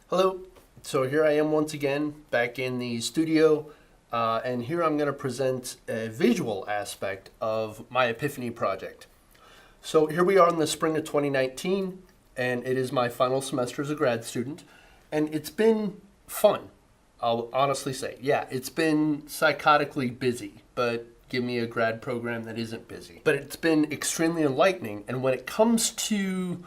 Hello, so here I am once again back in the studio, and here I'm going to present a visual aspect of my Epiphany project. So here we are in the spring of 2019, and it is my final semester as a grad student, and it's been fun, I'll honestly say. Yeah, it's been psychotically busy, but give me a grad program that isn't busy. But it's been extremely enlightening, and when it comes to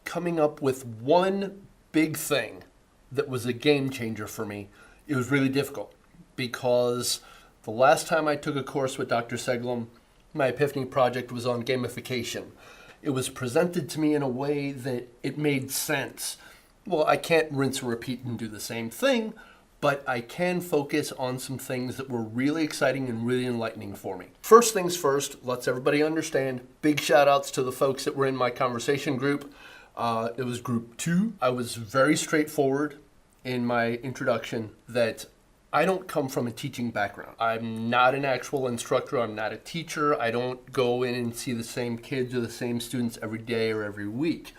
coming up with one big thing that was a game changer for me, it was really difficult because the last time I took a course with Dr. Seglum, my Epiphany project was on gamification. It was presented to me in a way that it made sense. Well, I can't rinse and repeat and do the same thing, but I can focus on some things that were really exciting and really enlightening for me. First things first, let's everybody understand, big shout outs to the folks that were in my conversation group. It was group 2. I was very straightforward in my introduction that I don't come from a teaching background. I'm not an actual instructor. I'm not a teacher. I don't go in and see the same kids or the same students every day or every week.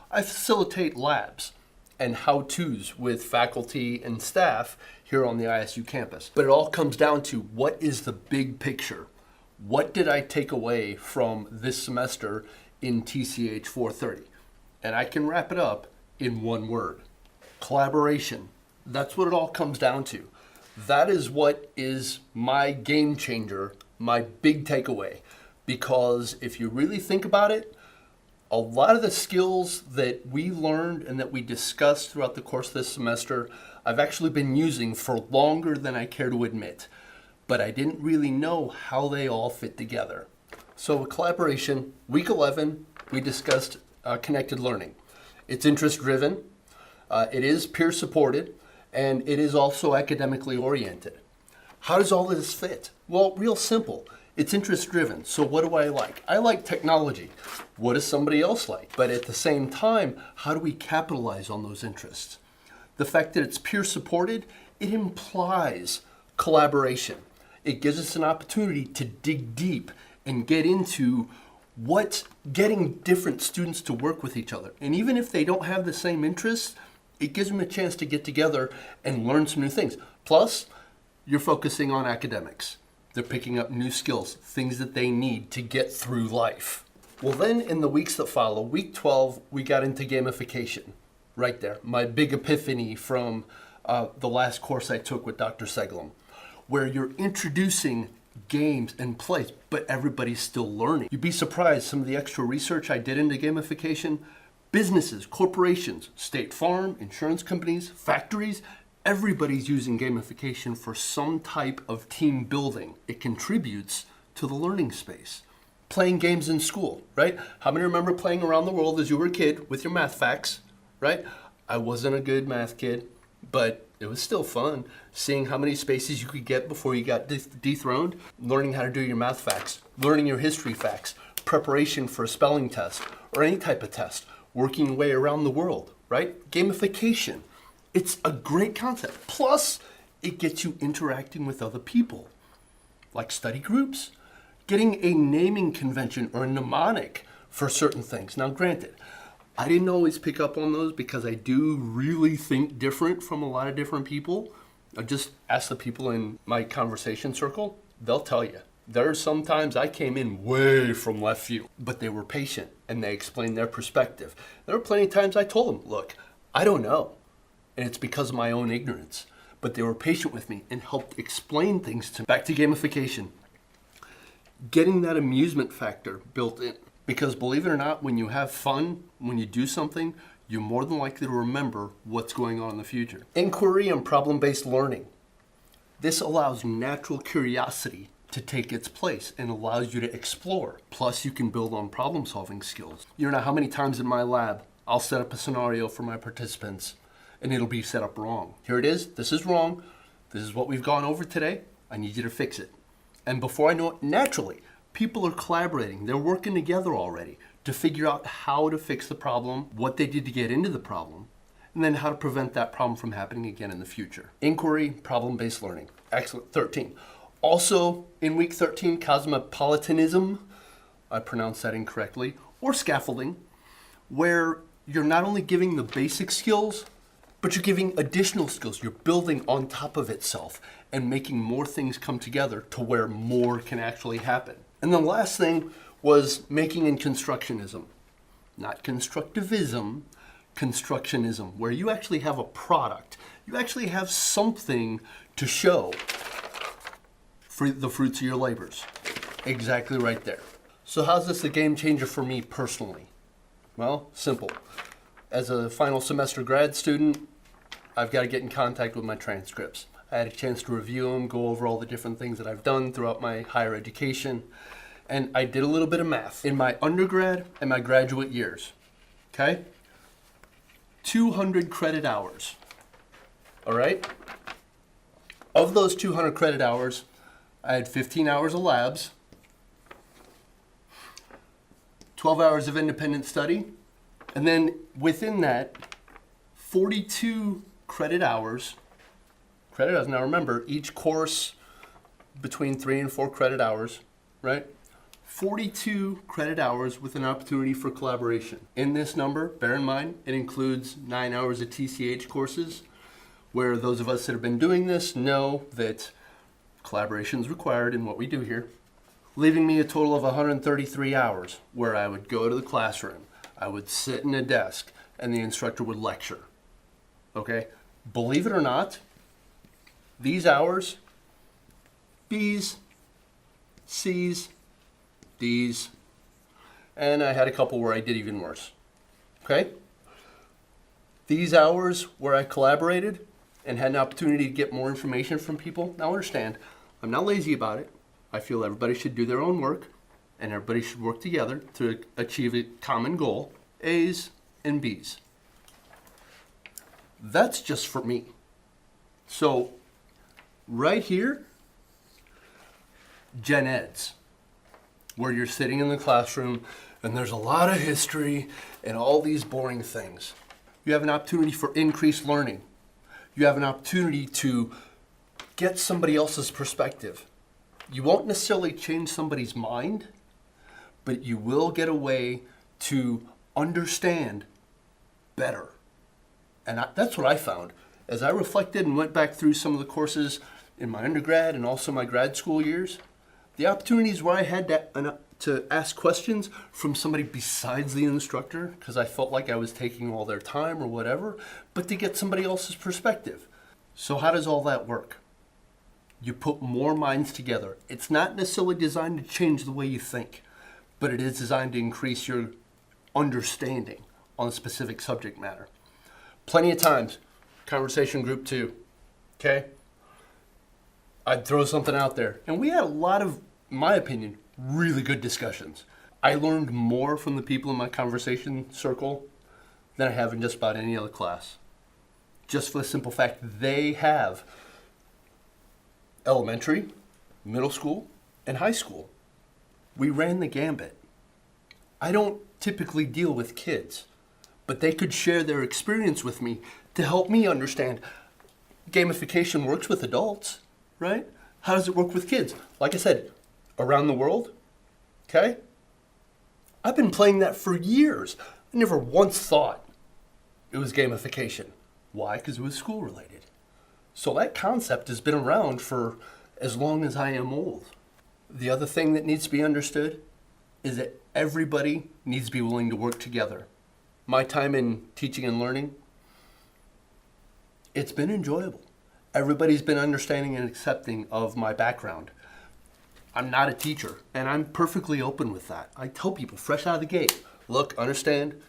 I facilitate labs and how-tos with faculty and staff here on the ISU campus. But it all comes down to what is the big picture? What did I take away from this semester in TCH 430? And I can wrap it up in one word: collaboration. That's what it all comes down to. That is what is my game changer, my big takeaway. Because if you really think about it, a lot of the skills that we learned and that we discussed throughout the course of this semester, I've actually been using for longer than I care to admit. But I didn't really know how they all fit together. So with collaboration, week 11, we discussed connected learning. It's interest driven, it is peer supported, and it is also academically oriented. How does all of this fit? Well, real simple. It's interest driven. So what do I like? I like technology. What does somebody else like? But at the same time, how do we capitalize on those interests? The fact that it's peer supported, it implies collaboration. It gives us an opportunity to dig deep and get into what getting different students to work with each other. And even if they don't have the same interests, it gives them a chance to get together and learn some new things. Plus, you're focusing on academics. They're picking up new skills, things that they need to get through life. Well, then in the weeks that follow, week 12, we got into gamification. Right there, my big epiphany from the last course I took with Dr. Seglum, where you're introducing games and plays, but everybody's still learning. You'd be surprised some of the extra research I did into gamification. Businesses, corporations, State Farm, insurance companies, factories, everybody's using gamification for some type of team building. It contributes to the learning space. Playing games in school, right? How many remember playing around the world as you were a kid with your math facts, right? I wasn't a good math kid, but it was still fun seeing how many spaces you could get before you got dethroned, learning how to do your math facts, learning your history facts, preparation for a spelling test or any type of test, working your way around the world, right? Gamification. It's a great concept. Plus, it gets you interacting with other people, like study groups, getting a naming convention or a mnemonic for certain things. Now, granted, I didn't always pick up on those because I do really think different from a lot of different people. I just ask the people in my conversation circle, they'll tell you. There are some times I came in way from left field, but they were patient and they explained their perspective. There were plenty of times I told them, look, I don't know, and it's because of my own ignorance. But they were patient with me and helped explain things to me. Back to gamification. Getting that amusement factor built in. Because believe it or not, when you have fun, when you do something, you're more than likely to remember what's going on in the future. Inquiry and problem-based learning. This allows natural curiosity to take its place and allows you to explore. Plus, you can build on problem-solving skills. You don't know how many times in my lab, I'll set up a scenario for my participants and it'll be set up wrong. Here it is, this is wrong, this is what we've gone over today, I need you to fix it. And before I know it, naturally, people are collaborating. They're working together already to figure out how to fix the problem, what they did to get into the problem, and then how to prevent that problem from happening again in the future. Inquiry, problem-based learning. Excellent. 13. Also, in week 13, cosmopolitanism, I pronounced that incorrectly, or scaffolding, where you're not only giving the basic skills, but you're giving additional skills. You're building on top of itself and making more things come together to where more can actually happen. And the last thing was making in constructionism. Not constructivism, constructionism, where you actually have a product. You actually have something to show for the fruits of your labors. Exactly right there. So how's this a game changer for me personally? Well, simple. As a final semester grad student, I've got to get in contact with my transcripts. I had a chance to review them, go over all the different things that I've done throughout my higher education, and I did a little bit of math in my undergrad and my graduate years. Okay? 200 credit hours. All right? Of those 200 credit hours, I had 15 hours of labs, 12 hours of independent study, and then within that, 42 credit hours. Credit hours, now remember, each course between 3 and 4 credit hours, right? 42 credit hours with an opportunity for collaboration. In this number, bear in mind, it includes 9 hours of TCH courses, where those of us that have been doing this know that collaboration is required in what we do here, leaving me a total of 133 hours where I would go to the classroom, I would sit in a desk, and the instructor would lecture. Okay? Believe it or not, these hours, B's, C's, D's, and I had a couple where I did even worse. Okay? These hours where I collaborated and had an opportunity to get more information from people, now understand, I'm not lazy about it. I feel everybody should do their own work and everybody should work together to achieve a common goal, A's and B's. That's just for me. So, right here, Gen Eds, where you're sitting in the classroom and there's a lot of history and all these boring things. You have an opportunity for increased learning. You have an opportunity to get somebody else's perspective. You won't necessarily change somebody's mind, but you will get a way to understand better. And that's what I found. As I reflected and went back through some of the courses in my undergrad and also my grad school years, the opportunities where I had to ask questions from somebody besides the instructor, because I felt like I was taking all their time or whatever, but to get somebody else's perspective. So how does all that work? You put more minds together. It's not necessarily designed to change the way you think, but it is designed to increase your understanding on a specific subject matter. Plenty of times, conversation group 2, okay? I'd throw something out there, and we had a lot of, in my opinion, really good discussions. I learned more from the people in my conversation circle than I have in just about any other class. Just for the simple fact they have elementary, middle school, and high school. We ran the gambit. I don't typically deal with kids, but they could share their experience with me to help me understand gamification works with adults, right? How does it work with kids? Like I said, around the world, okay? I've been playing that for years. I never once thought it was gamification. Why? Because it was school related. So that concept has been around for as long as I am old. The other thing that needs to be understood is that everybody needs to be willing to work together. My time in teaching and learning, it's been enjoyable. Everybody's been understanding and accepting of my background. I'm not a teacher, and I'm perfectly open with that. I tell people fresh out of the gate, look, understand,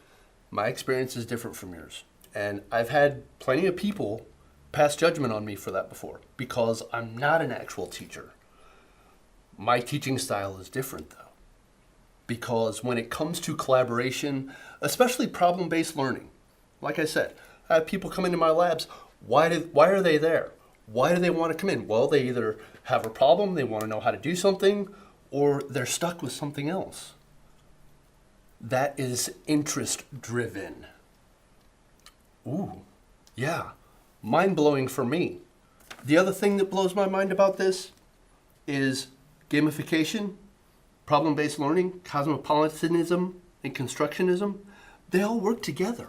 my experience is different from yours. And I've had plenty of people pass judgment on me for that before, because I'm not an actual teacher. My teaching style is different, though. Because when it comes to collaboration, especially problem-based learning, like I said, I have people come into my labs. Why are they there? Why do they want to come in? Well, they either have a problem, they want to know how to do something, or they're stuck with something else. That is interest-driven. Ooh, yeah, mind-blowing for me. The other thing that blows my mind about this is gamification, problem-based learning, cosmopolitanism, and constructionism. They all work together.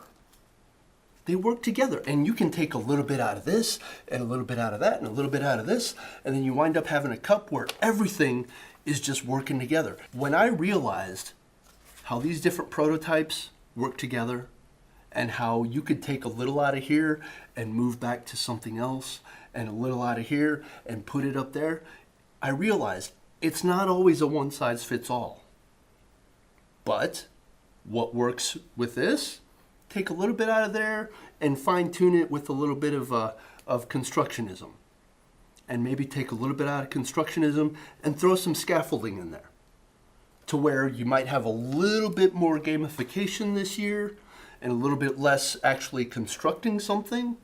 they work together. And you can take a little bit out of this, and a little bit out of that, and a little bit out of this, and then you wind up having a cup where everything is just working together. When I realized how these different prototypes work together, and how you could take a little out of here and move back to something else, and a little out of here and put it up there, I realized it's not always a one-size-fits-all. But what works with this, take a little bit out of there and fine-tune it with a little bit of constructionism. And maybe take a little bit out of constructionism and throw some scaffolding in there, to where you might have a little bit more gamification this year and a little bit less actually constructing something,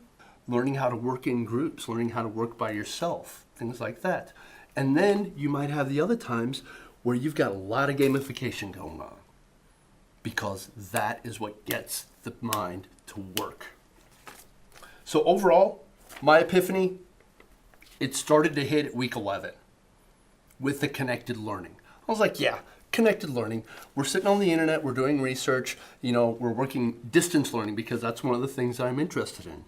learning how to work in groups, learning how to work by yourself, things like that. And then you might have the other times where you've got a lot of gamification going on, because that is what gets the mind to work. So overall, my epiphany, it started to hit at week 11 with the connected learning. I was like, yeah, connected learning. We're sitting on the internet, we're doing research, we're working distance learning because that's one of the things I'm interested in.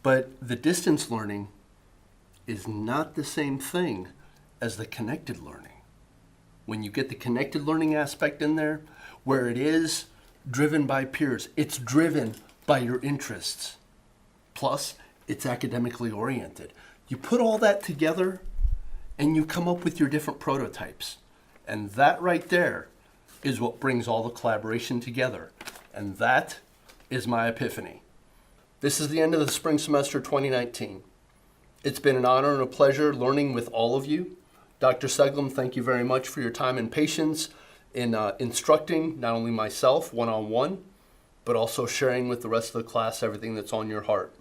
But the distance learning is not the same thing as the connected learning. When you get the connected learning aspect in there, where it is driven by peers, it's driven by your interests. Plus, it's academically oriented. You put all that together and you come up with your different prototypes. And that right there is what brings all the collaboration together. And that is my epiphany. This is the end of the spring semester 2019. It's been an honor and a pleasure learning with all of you. Dr. Seglum, thank you very much for your time and patience in instructing not only myself one-on-one, but also sharing with the rest of the class everything that's on your heart.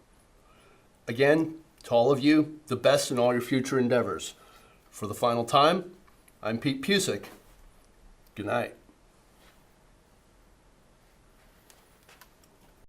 Again, to all of you, the best in all your future endeavors. For the final time, I'm Pete Pucek. Good night.